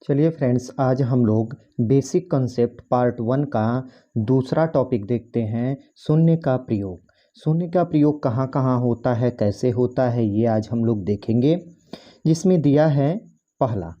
चलिए फ्रेंड्स, आज हम लोग बेसिक कंसेप्ट पार्ट 1 का दूसरा टॉपिक देखते हैं। शून्य का प्रयोग। शून्य का प्रयोग कहाँ कहाँ होता है, कैसे होता है, ये आज हम लोग देखेंगे। जिसमें दिया है पहला,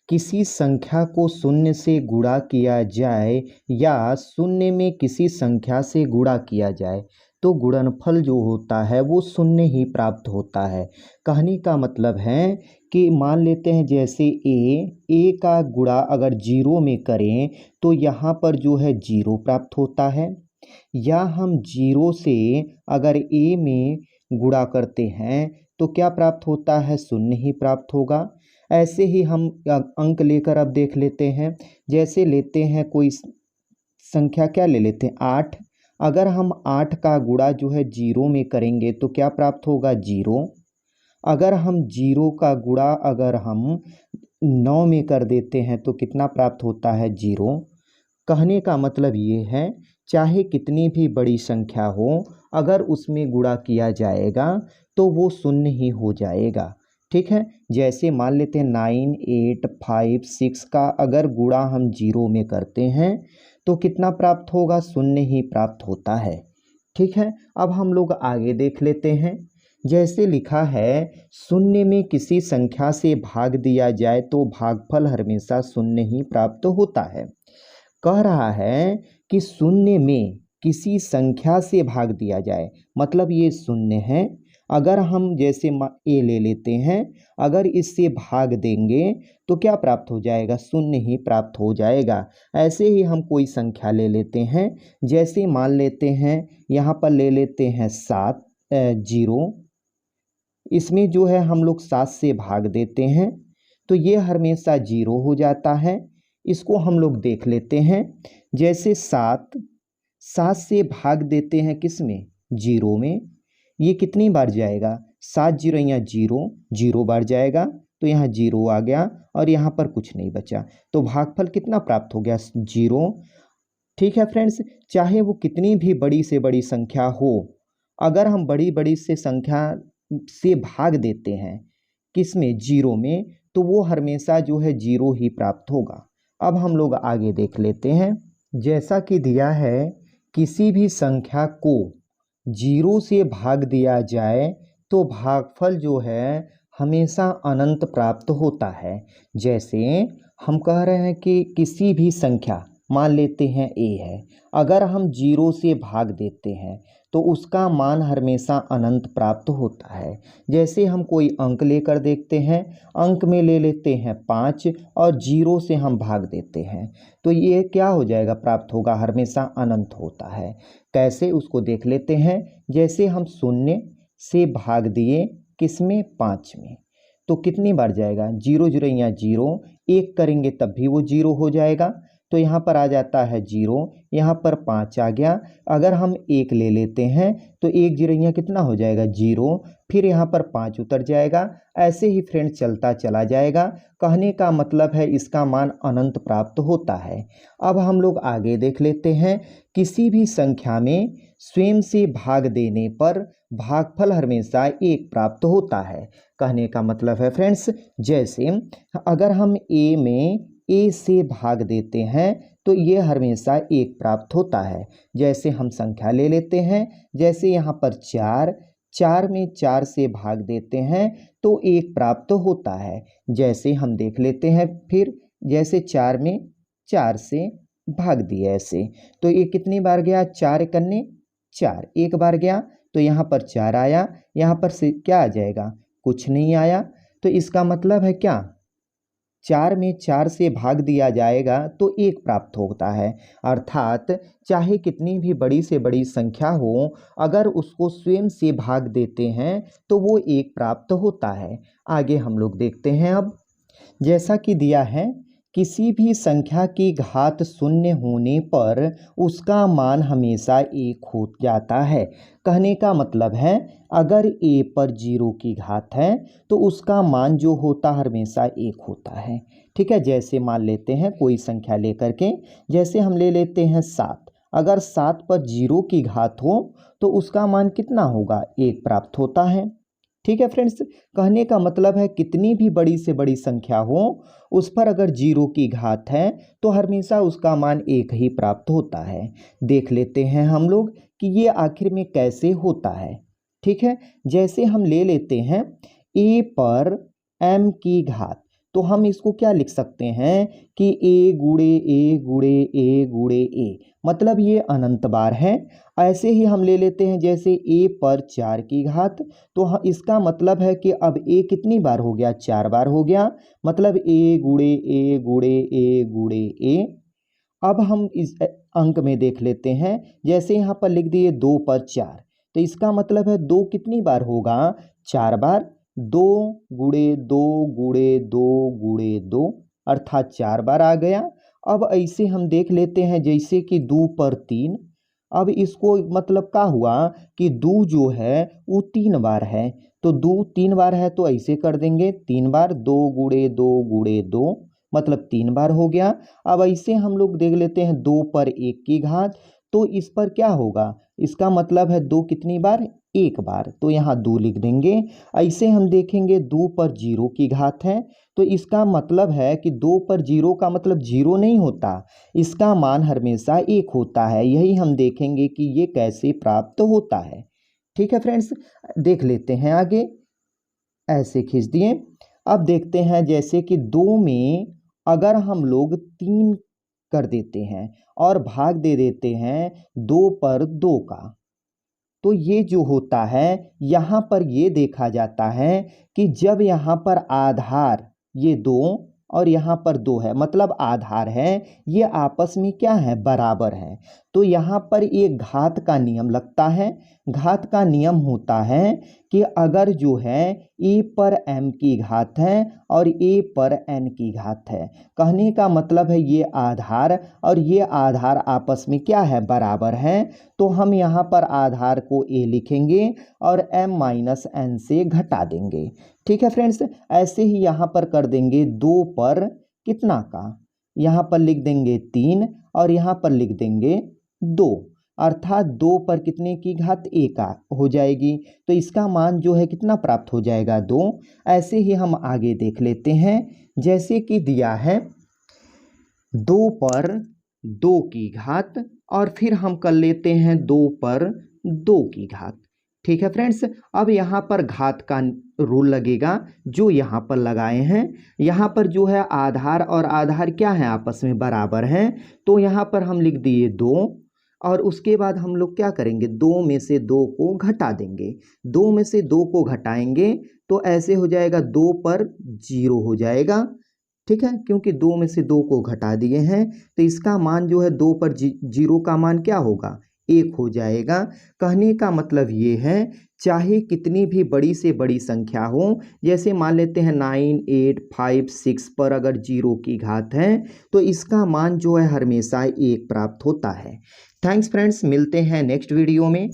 किसी संख्या को शून्य से गुणा किया जाए या शून्य में किसी संख्या से गुणा किया जाए तो गुणनफल जो होता है वो शून्य ही प्राप्त होता है। कहने का मतलब है कि मान लेते हैं जैसे ए का गुणा अगर जीरो में करें तो यहाँ पर जो है जीरो प्राप्त होता है, या हम जीरो से अगर ए में गुणा करते हैं तो क्या प्राप्त होता है, शून्य ही प्राप्त होगा। ऐसे ही हम अंक लेकर अब देख लेते हैं। जैसे लेते हैं कोई संख्या, क्या ले लेते हैं 8। अगर हम 8 का गुणा जो है जीरो में करेंगे तो क्या प्राप्त होगा, जीरो। अगर हम जीरो का गुणा अगर हम 9 में कर देते हैं तो कितना प्राप्त होता है, जीरो। कहने का मतलब ये है चाहे कितनी भी बड़ी संख्या हो, अगर उसमें गुणा किया जाएगा तो वो शून्य ही हो जाएगा। ठीक है, जैसे मान लेते हैं 9, 8, 5, 6 का अगर गुणा हम जीरो में करते हैं तो कितना प्राप्त होगा, शून्य ही प्राप्त होता है। ठीक है, अब हम लोग आगे देख लेते हैं। जैसे लिखा है शून्य में किसी संख्या से भाग दिया जाए तो भागफल हमेशा शून्य ही प्राप्त होता है। कह रहा है कि शून्य में किसी संख्या से भाग दिया जाए, मतलब ये शून्य है। अगर हम जैसे ए ले लेते हैं, अगर इससे भाग देंगे तो क्या प्राप्त हो जाएगा, शून्य ही प्राप्त हो जाएगा। ऐसे ही हम कोई संख्या ले लेते हैं, जैसे मान लेते हैं यहाँ पर ले लेते हैं 7, जीरो। इसमें जो है हम लोग 7 से भाग देते हैं तो ये हमेशा जीरो हो जाता है। इसको हम लोग देख लेते हैं। जैसे 7 से भाग देते हैं किस में, जीरो में। ये कितनी बार जाएगा, 7 जीरो या जीरो, जीरो बार जाएगा तो यहाँ जीरो आ गया और यहाँ पर कुछ नहीं बचा, तो भागफल कितना प्राप्त हो गया, जीरो। ठीक है फ्रेंड्स, चाहे वो कितनी भी बड़ी से बड़ी संख्या हो, अगर हम बड़ी बड़ी से संख्या से भाग देते हैं किस में, जीरो में, तो वो हमेशा जो है जीरो ही प्राप्त होगा। अब हम लोग आगे देख लेते हैं। जैसा कि दिया है किसी भी संख्या को जीरो से भाग दिया जाए तो भागफल जो है हमेशा अनंत प्राप्त होता है। जैसे हम कह रहे हैं कि किसी भी संख्या, मान लेते हैं ए है, अगर हम जीरो से भाग देते हैं तो उसका मान हमेशा अनंत प्राप्त होता है। जैसे हम कोई अंक लेकर देखते हैं, अंक में ले लेते हैं 5 और जीरो से हम भाग देते हैं तो ये क्या हो जाएगा, प्राप्त होगा, हमेशा अनंत होता है। कैसे, उसको देख लेते हैं। जैसे हम शून्य से भाग दिए किसमें, 5 में, तो कितनी बार जाएगा, जीरो जीरो या जीरो, एक करेंगे तब भी वो जीरो हो जाएगा तो यहाँ पर आ जाता है जीरो, यहाँ पर 5 आ गया। अगर हम एक ले लेते हैं तो एक जीरो यहाँ कितना हो जाएगा, जीरो, फिर यहाँ पर 5 उतर जाएगा। ऐसे ही फ्रेंड चलता चला जाएगा। कहने का मतलब है इसका मान अनंत प्राप्त होता है। अब हम लोग आगे देख लेते हैं। किसी भी संख्या में स्वयं से भाग देने पर भागफल हमेशा एक प्राप्त होता है। कहने का मतलब है फ्रेंड्स, जैसे अगर हम ए में ए से भाग देते हैं तो ये हमेशा एक प्राप्त होता है। जैसे हम संख्या ले लेते हैं, जैसे यहाँ पर 4 में 4 से भाग देते हैं तो एक प्राप्त होता है। जैसे हम देख लेते हैं फिर, जैसे 4 में 4 से भाग दिए ऐसे, तो ये कितनी बार गया, 4 कन्ने 4, एक बार गया तो यहाँ पर 4 आया, यहाँ पर से क्या आ जाएगा, कुछ नहीं आया। तो इसका मतलब है क्या, 4 में 4 से भाग दिया जाएगा तो एक प्राप्त होता है। अर्थात चाहे कितनी भी बड़ी से बड़ी संख्या हो, अगर उसको स्वयं से भाग देते हैं तो वो एक प्राप्त होता है। आगे हम लोग देखते हैं। अब जैसा कि दिया है किसी भी संख्या की घात शून्य होने पर उसका मान हमेशा एक हो जाता है। कहने का मतलब है अगर ए पर जीरो की घात है तो उसका मान जो होता है हमेशा एक होता है। ठीक है, जैसे मान लेते हैं कोई संख्या लेकर के, जैसे हम ले लेते हैं 7। अगर 7 पर जीरो की घात हो तो उसका मान कितना होगा, एक प्राप्त होता है। ठीक है फ्रेंड्स, कहने का मतलब है कितनी भी बड़ी से बड़ी संख्या हो उस पर अगर जीरो की घात है तो हमेशा उसका मान एक ही प्राप्त होता है। देख लेते हैं हम लोग कि ये आखिर में कैसे होता है। ठीक है, जैसे हम ले लेते हैं a पर m की घात, तो हम इसको क्या लिख सकते हैं कि a गुणे a गुणे a गुणे a, मतलब ये अनंत बार है। ऐसे ही हम ले लेते हैं जैसे a पर 4 की घात, तो इसका मतलब है कि अब a कितनी बार हो गया, 4 बार हो गया, मतलब a गुणे a गुणे a गुणे a। अब हम इस अंक में देख लेते हैं, जैसे यहाँ पर लिख दिए 2 पर 4, तो इसका मतलब है 2 कितनी बार होगा, 4 बार। 2 गुणे 2 गुणे 2 गुणे 2, अर्थात 4 बार आ गया। अब ऐसे हम देख लेते हैं जैसे कि 2 पर 3, अब इसको मतलब क्या हुआ कि 2 जो है वो 3 बार है, तो 2 3 बार है तो ऐसे कर देंगे 3 बार, 2 गुणे 2 गुणे 2, मतलब 3 बार हो गया। अब ऐसे हम लोग देख लेते हैं 2 पर 1 की घात, तो इस पर क्या होगा, इसका मतलब है 2 कितनी बार, 1 बार, तो यहाँ 2 लिख देंगे। ऐसे हम देखेंगे 2 पर 0 की घात है, तो इसका मतलब है कि 2 पर 0 का मतलब 0 नहीं होता, इसका मान हमेशा 1 होता है। यही हम देखेंगे कि ये कैसे प्राप्त होता है। ठीक है फ्रेंड्स, देख लेते हैं आगे। ऐसे खींच दिए। अब देखते हैं जैसे कि 2 में अगर हम लोग 3 कर देते हैं और भाग दे देते हैं 2 पर 2 का, तो ये जो होता है यहाँ पर ये देखा जाता है कि जब यहाँ पर आधार ये 2 और यहाँ पर 2 है, मतलब आधार है, ये आपस में क्या है, बराबर है, तो यहाँ पर एक घात का नियम लगता है। घात का नियम होता है कि अगर जो है a पर m की घात है और a पर n की घात है, कहने का मतलब है ये आधार और ये आधार आपस में क्या है, बराबर है, तो हम यहाँ पर आधार को a लिखेंगे और m माइनस n से घटा देंगे। ठीक है फ्रेंड्स, ऐसे ही यहाँ पर कर देंगे 2 पर कितना का, यहाँ पर लिख देंगे 3 और यहाँ पर लिख देंगे 2, अर्थात 2 पर कितने की घात, 1 हो जाएगी, तो इसका मान जो है कितना प्राप्त हो जाएगा, 2। ऐसे ही हम आगे देख लेते हैं, जैसे कि दिया है 2 पर 2 की घात और फिर हम कर लेते हैं 2 पर 2 की घात। ठीक है फ्रेंड्स, अब यहाँ पर घात का रूल लगेगा जो यहाँ पर लगाए हैं। यहाँ पर जो है आधार और आधार क्या है, आपस में बराबर हैं, तो यहाँ पर हम लिख दिए 2 और उसके बाद हम लोग क्या करेंगे, 2 में से 2 को घटा देंगे। 2 में से 2 को घटाएंगे तो ऐसे हो जाएगा 2 पर 0 हो जाएगा। ठीक है, क्योंकि 2 में से 2 को घटा दिए हैं तो इसका मान जो है 2 पर 0 का मान क्या होगा, 1 हो जाएगा। कहने का मतलब ये है चाहे कितनी भी बड़ी से बड़ी संख्या हो, जैसे मान लेते हैं 9 8 5 6 पर अगर 0 की घात है तो इसका मान जो है हमेशा 1 प्राप्त होता है। थैंक्स फ्रेंड्स, मिलते हैं नेक्स्ट वीडियो में।